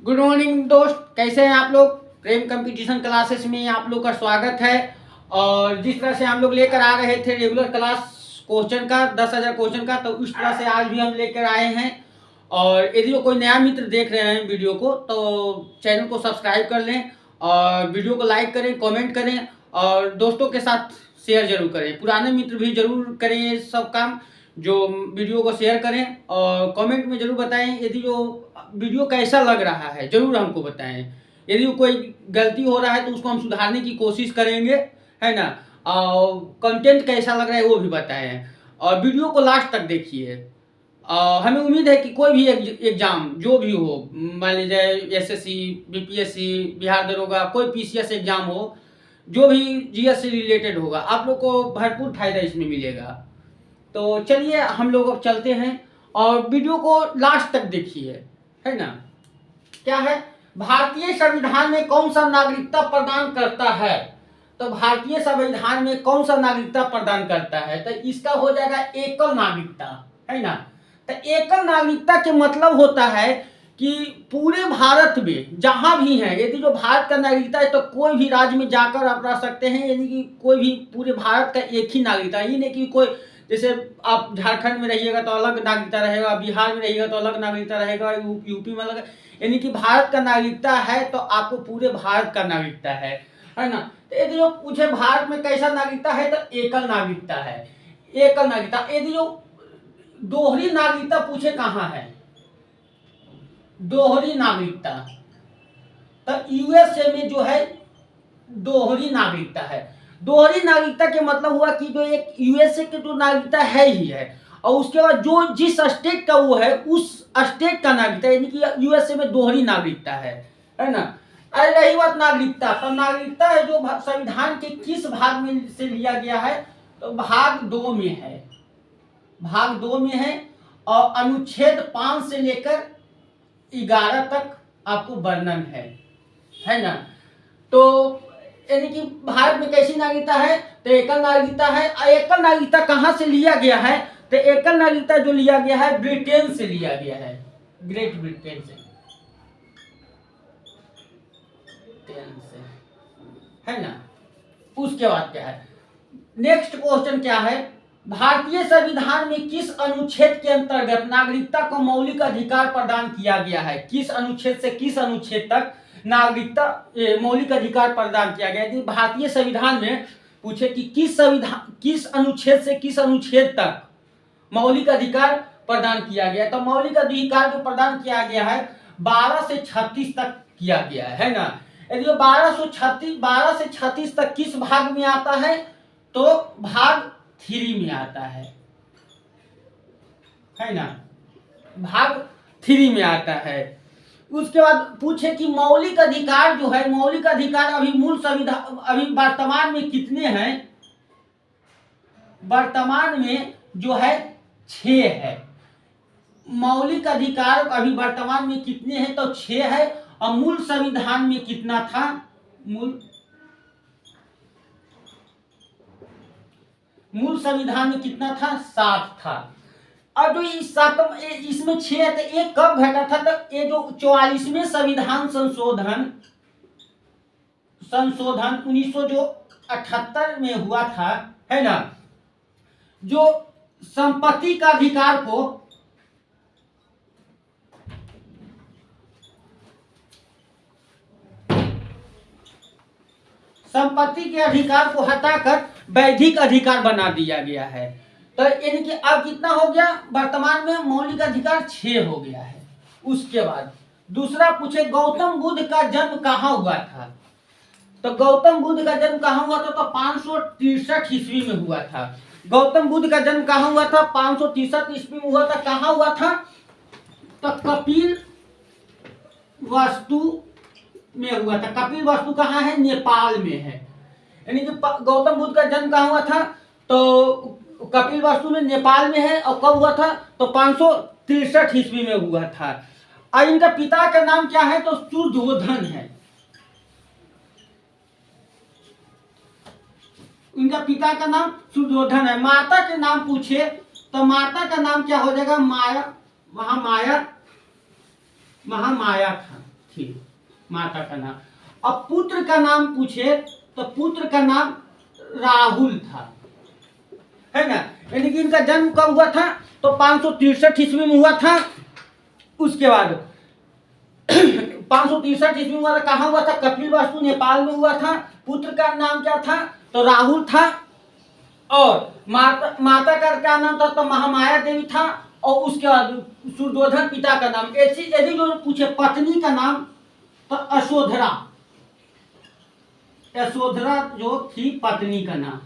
Good morning दोस्त, कैसे हैं आप लोग। प्रेम कंपटीशन क्लासेस में आप लोग का स्वागत है। और जिस तरह से हम लोग लेकर आ रहे थे रेगुलर क्लास क्वेश्चन का 10,000 क्वेश्चन का, तो उस तरह से आज भी हम लेकर आए हैं। और यदि कोई नया मित्र देख रहे हैं वीडियो को तो चैनल को सब्सक्राइब कर लें और वीडियो को लाइक करें, कमेंट करें और दोस्तों के साथ शेयर जरूर करें। पुराने मित्र भी जरूर करें ये सब काम, जो वीडियो को शेयर करें और कमेंट में जरूर बताएं यदि जो वीडियो कैसा लग रहा है, जरूर हमको बताएं। यदि कोई गलती हो रहा है तो उसको हम सुधारने की कोशिश करेंगे, है ना। और कंटेंट कैसा लग रहा है वो भी बताएं और वीडियो को लास्ट तक देखिए। हमें उम्मीद है कि कोई भी एग्जाम जो भी हो, मान लीजिए एसएससी, बीपीएससी, बिहार दरोगा, कोई पीसीएस एग्जाम हो, जो भी जीएस से रिलेटेड होगा, आप लोग को भरपूर फायदा इसमें मिलेगा। तो चलिए हम लोग अब चलते हैं और वीडियो को लास्ट तक देखिए, है ना। क्या है, भारतीय संविधान में कौन सा नागरिकता प्रदान करता है। तो भारतीय संविधान में कौन सा नागरिकता प्रदान करता है, तो इसका हो जाएगा एकल नागरिकता, है ना। तो एकल नागरिकता के मतलब होता है कि पूरे भारत में जहां भी है, यदि जो भारत का नागरिकता है तो कोई भी राज्य में जाकर आप रह सकते हैं, यानी कि कोई भी पूरे भारत का एक ही नागरिकता। ये नहीं कि कोई, जैसे आप झारखंड में रहिएगा तो अलग नागरिकता रहेगा, बिहार में रहिएगा तो अलग नागरिकता रहेगा, यूपी में अलग, यानी कि भारत का नागरिकता है तो आपको पूरे भारत का नागरिकता है ना। तो यदि जो पूछे भारत में कैसा नागरिकता है तो एकल नागरिकता है, एकल नागरिकता। यदि जो दोहरी नागरिकता पूछे कहाँ है, दोहरी नागरिकता, तो यूएसए में जो है दोहरी नागरिकता है। दोहरी नागरिकता के मतलब हुआ कि जो एक यूएसए की जो नागरिकता है ही है और उसके बाद जो जिस स्टेट का वो है उस स्टेट का नागरिकता, यानी कि यूएसए में दोहरी नागरिकता है ना। अरे रही बात नागरिकता, तो नागरिकता है जो संविधान के किस भाग में से लिया गया है, तो भाग 2 में है, भाग 2 में है। और अनुच्छेद 5 से लेकर 11 तक आपको वर्णन है ना। तो यानी कि भारत में कैसी नागरिकता है, तो एकल नागरिकता है। एकल नागरिकता कहां से लिया गया है, तो एकल नागरिकता जो लिया गया है ब्रिटेन से लिया गया है, ग्रेट ब्रिटेन से, है ना। उसके बाद क्या है, नेक्स्ट क्वेश्चन क्या है, भारतीय संविधान में किस अनुच्छेद के अंतर्गत नागरिकता को मौलिक अधिकार प्रदान किया गया है। किस अनुच्छेद से किस अनुच्छेद तक नागरिकता मौलिक अधिकार प्रदान किया गया है। भारतीय संविधान में पूछे कि किस अनुच्छेद से किस अनुच्छेद तक मौलिक अधिकार प्रदान किया गया है, तो मौलिक अधिकार जो प्रदान किया गया है 12 से 36 तक किया गया है ना। यदि 12 से 36 तक किस भाग में आता है, तो भाग 3 में आता है ना, भाग 3 में आता है। उसके बाद पूछे कि मौलिक अधिकार जो है, मौलिक अधिकार अभी मूल संविधान अभी वर्तमान में कितने हैं, वर्तमान में जो है 6 है। मौलिक अधिकार अभी वर्तमान में कितने हैं, तो 6 है। और मूल संविधान में कितना था, मूल संविधान में कितना था, 7 था। और जो इसमें 6 है, तो ये कब घटा था, तो ये जो 44वें संविधान संशोधन 1978 में हुआ था, है ना, जो संपत्ति का अधिकार को संपत्ति के अधिकार को हटाकर वैधिक अधिकार बना दिया गया है। तो यानी कि अब कितना हो गया, वर्तमान में मौलिक अधिकार 6 हो गया है। उसके बाद दूसरा पूछे गौतम बुद्ध का जन्म कहाँ हुआ था, तो गौतम बुद्ध का जन्म कहाँ हुआ था, तो 563 ईस्वी में हुआ था। गौतम बुद्ध का जन्म कहाँ हुआ था, 563 ईस्वी में हुआ था। कहाँ हुआ था, तो कपिल वस्तु में हुआ था। कपिल वस्तु कहाँ है, नेपाल में है। यानी कि गौतम बुद्ध का जन्म कहाँ हुआ था, तो कपिल वस्तु में नेपाल में है। और कब हुआ था, तो 563 ईस्वी में हुआ था। और इनका पिता का नाम क्या है, तो सुधोधन है। इनका पिता का नाम सुधोधन है। माता के नाम पूछे तो माता का नाम क्या हो जाएगा, माया, महामाया था। थी, माता का नाम। अब पुत्र का नाम पूछे तो पुत्र का नाम राहुल था, है ना। यानी कि इनका जन्म कब हुआ था, तो 563 ईस्वी में हुआ था। उसके बाद 563 ईस्वी में हुआ था। कहाँ हुआ था, कपिलवस्तु नेपाल में हुआ था। पुत्र का नाम क्या था, तो राहुल था। और माता का क्या नाम था, तो महामाया देवी था। और उसके बाद सुरदोधन पिता का नाम। ऐसी यदि जो पूछे पत्नी का नाम, तो यशोधरा, यशोधरा जो थी पत्नी का नाम,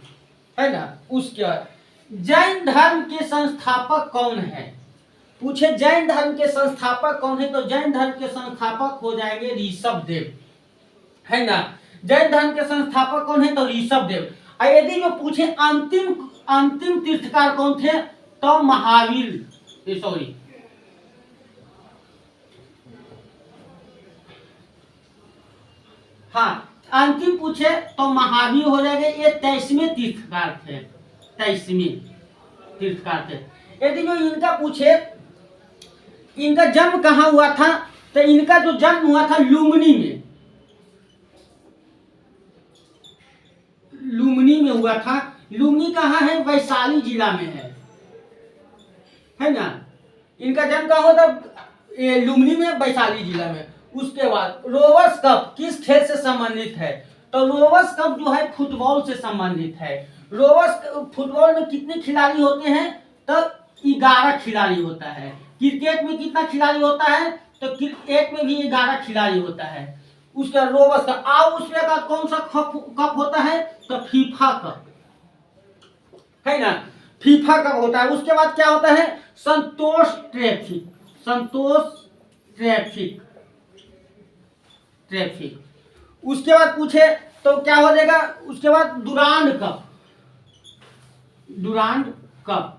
है ना। उसके बाद जैन धर्म के संस्थापक कौन है, पूछे जैन धर्म के संस्थापक कौन है, तो जैन धर्म के संस्थापक हो जाएंगे ऋषभ देव, है ना। जैन धर्म के संस्थापक कौन है, तो ऋषभ देव। यदि जो पूछे अंतिम अंतिम तीर्थकार कौन थे, तो महावीर, सॉरी, हाँ, अंतिम पूछे तो महावीर हो जाएंगे। ये 23वें तीर्थकार थे, 23वें तीर्थकार थे। यदि जो इनका पूछे इनका जन्म कहाँ हुआ था, तो इनका जो जन्म हुआ था लुम्बिनी में, लुम्बिनी में हुआ था। लुम्बिनी कहाँ है, वैशाली जिला में है ना। इनका जन्म कहाँ हुआ था, लुम्बिनी में, वैशाली जिला में। उसके बाद रोवर्स कप किस खेल से संबंधित है, तो रोवर्स कप जो है फुटबॉल से संबंधित है। रोवर्स फुटबॉल में कितने खिलाड़ी होते हैं, तो 11 खिलाड़ी होता है। क्रिकेट में कितना खिलाड़ी होता है, तो क्रिकेट में भी 11 खिलाड़ी होता है। उसका रोवर्स कप। अब उसके बाद कौन सा कप होता है, तो फीफा कप, है ना, फीफा कप होता है। उसके बाद क्या होता है, संतोष ट्रॉफी, संतोष ट्रॉफी, ट्रैफिक। उसके बाद पूछे तो क्या हो जाएगा, उसके बाद डुरांड कप, डुरांड कप।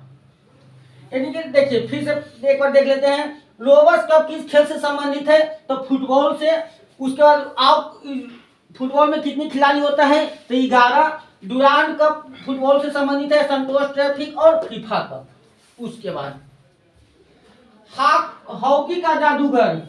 देखिए फिर से एक बार देख लेते हैं। रोवर्स कप किस खेल से संबंधित है, तो फुटबॉल से। उसके बाद आप फुटबॉल में कितने खिलाड़ी होता है, तो 11। डुरांड कप फुटबॉल से संबंधित है, संतोष ट्रॉफी और फीफा कप। उसके बाद हॉकी का जादूगर,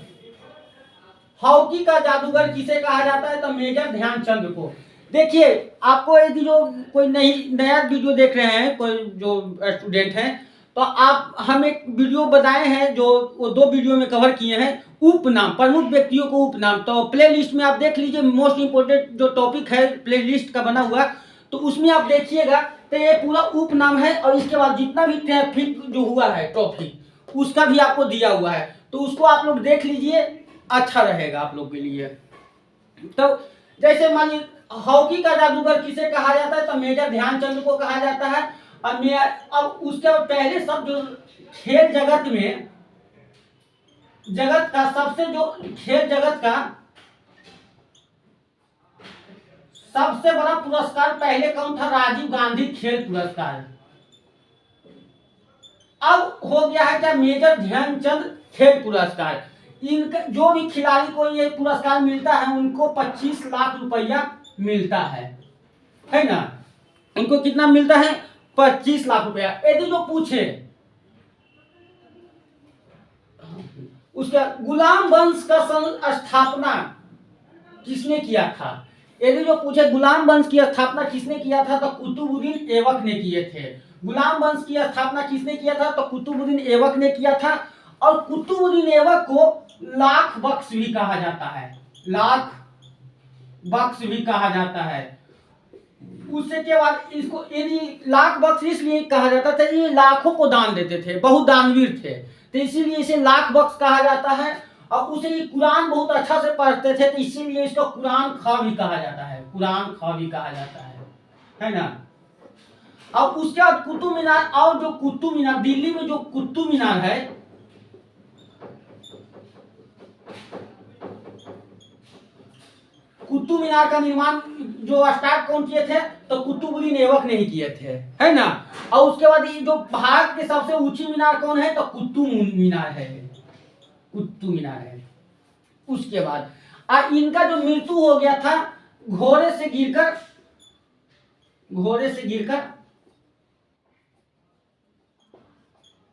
हॉकी का जादूगर किसे कहा जाता है, तो मेजर ध्यानचंद को। देखिए आपको यदि जो कोई नया वीडियो देख रहे हैं, कोई जो स्टूडेंट हैं, तो आप हम एक वीडियो बताए हैं जो वो 2 वीडियो में कवर किए हैं, उपनाम, प्रमुख व्यक्तियों को उपनाम। तो प्ले लिस्ट में आप देख लीजिए, मोस्ट इंपोर्टेंट जो टॉपिक है प्ले लिस्ट का बना हुआ, तो उसमें आप देखिएगा तो ये पूरा उपनाम है। और इसके बाद जितना भी ट्रैफिक जो हुआ है टॉपिक, उसका भी आपको दिया हुआ है, तो उसको आप लोग देख लीजिए, अच्छा रहेगा आप लोग के लिए। तो जैसे मानिए हॉकी का जादूगर किसे कहा जाता है, तो मेजर ध्यानचंद को कहा जाता है। अब उसके पहले सब जो खेल जगत में, जगत का सबसे जो खेल जगत का सबसे बड़ा पुरस्कार पहले कौन था, राजीव गांधी खेल पुरस्कार। अब हो गया है क्या, मेजर ध्यानचंद खेल पुरस्कार। इनका जो भी खिलाड़ी को ये पुरस्कार मिलता है, उनको 25 लाख रुपया मिलता है ना। उनको कितना मिलता है, 25 लाख रुपया। यदि जो पूछे उसका गुलाम वंश का स्थापना किसने किया था, यदि जो पूछे गुलाम वंश की स्थापना किसने किया था, तो कुतुबुद्दीन ऐबक ने किए थे। गुलाम वंश की स्थापना किसने किया था, तो कुतुबुद्दीन ऐबक ने किया था। और कुतुबुद्दीन ऐबक को लाख बख्श भी कहा जाता है, लाख बख्श भी कहा जाता है। उससे के बाद इसको यदि लाख बख्श इसलिए कहा जाता था, ये लाखों को दान देते थे, बहुत दानवीर थे, तो इसीलिए इसे लाख बख्श कहा जाता है। और उसे ये कुरान बहुत अच्छा से पढ़ते थे, तो इसीलिए इसको कुरान खा भी कहा जाता है, कुरान खा भी कहा जाता है ना। अब उसके बाद कुतुब मीनार, और जो कुतुब मीनार दिल्ली में जो कुतुब मीनार है, कुतुब मीनार का निर्माण जो स्टार्ट कौन किए थे, तो कुतुबुद्दीन ऐबक ने ही किए थे, है ना। और उसके बाद ये जो भारत के सबसे ऊंची मीनार कौन है, तो कुतुब मीनार है, कुतुब मीनार है। उसके बाद इनका जो मृत्यु हो गया था घोड़े से गिरकर,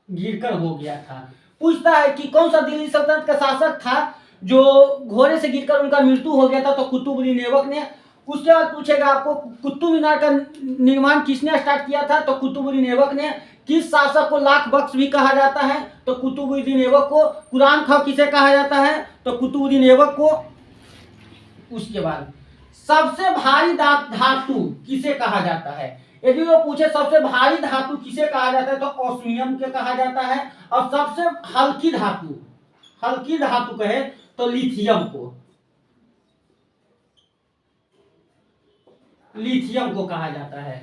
गिरकर हो गया था। पूछता है कि कौन सा दिल्ली सल्तनत का शासक था, जो घोड़े से गिरकर उनका मृत्यु हो गया था, तो कुतुबुद्दीन ऐबक ने। उसके बाद पूछेगा आपको कुतुब मीनार का निर्माण किसने स्टार्ट किया था, तो कुतुबुद्दीन ऐबक ने। किस शासक को लाख बख्श भी कहा जाता है, तो कुतुबुद्दीन ऐबक को। कुरान खां किसे कहा जाता है, तो कुतुबुद्दीन ऐबक को। उसके बाद सबसे भारी धातु किसे कहा जाता है, यदि वो पूछे सबसे भारी धातु किसे कहा जाता है, तो ऑस्मियम के कहा जाता है। और सबसे हल्की धातु कहे तो लिथियम को कहा जाता है।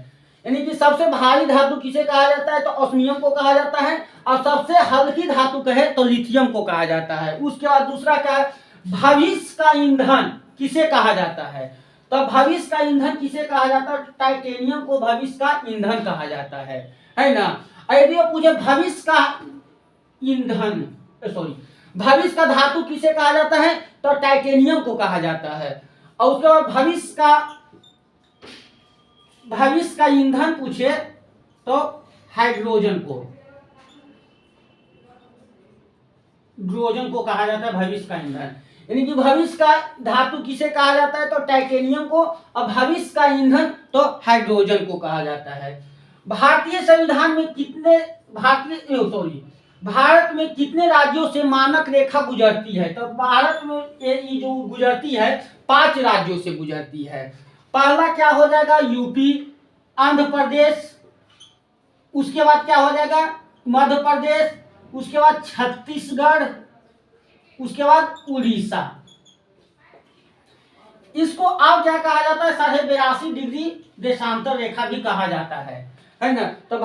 यानी कि सबसे भारी धातु किसे कहा जाता है, तो ऑस्मियम को कहा जाता है। और सबसे हल्की धातु कहे तो लिथियम को कहा जाता है। उसके बाद दूसरा क्या है, भविष्य का ईंधन किसे कहा जाता है, तो भविष्य का ईंधन किसे कहा जाता है, टाइटेनियम को भविष्य का ईंधन कहा जाता है ना। यदि वो पूछे भविष्य का ईंधन, सॉरी, भविष्य का धातु किसे कहा जाता है, तो टाइटेनियम को कहा जाता है। और उसके बाद भविष्य का ईंधन पूछे तो हाइड्रोजन को कहा जाता है भविष्य का ईंधन। यानी कि भविष्य का धातु किसे कहा जाता है, तो टाइटेनियम को। और भविष्य का ईंधन तो हाइड्रोजन को कहा जाता है। भारतीय संविधान में भारत में कितने राज्यों से मानक रेखा गुजरती है, तो भारत में ये जो गुजरती है 5 राज्यों से गुजरती है। पहला क्या हो जाएगा, यूपी, आंध्र प्रदेश, उसके बाद क्या हो जाएगा मध्य प्रदेश, उसके बाद छत्तीसगढ़, उसके बाद उड़ीसा। इसको अब क्या कहा जाता है, 82.5 डिग्री देशांतर रेखा भी कहा जाता है ना। तो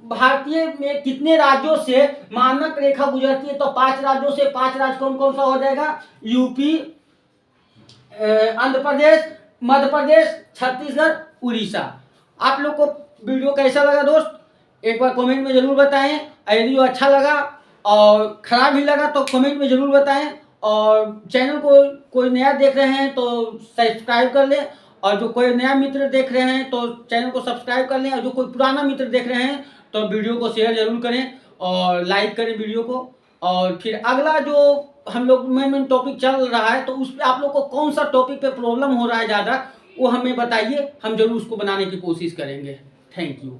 भारतीय में कितने राज्यों से मानक रेखा गुजरती है, तो 5 राज्यों से। 5 राज्य कौन कौन सा हो जाएगा, यूपी, आंध्र प्रदेश, मध्य प्रदेश, छत्तीसगढ़, उड़ीसा। आप लोग को वीडियो कैसा लगा दोस्त, एक बार कमेंट में जरूर बताएं। यदि वो अच्छा लगा और खराब भी लगा तो कमेंट में जरूर बताएं। और चैनल को कोई नया देख रहे हैं तो सब्सक्राइब कर लें, और जो कोई नया मित्र देख रहे हैं तो चैनल को सब्सक्राइब कर लें, और जो कोई पुराना मित्र देख रहे हैं तो वीडियो को शेयर जरूर करें और लाइक करें वीडियो को। और फिर अगला जो हम लोग मेन टॉपिक चल रहा है, तो उस पर आप लोग को कौन सा टॉपिक पे प्रॉब्लम हो रहा है ज़्यादा, वो हमें बताइए, हम जरूर उसको बनाने की कोशिश करेंगे। Thank you.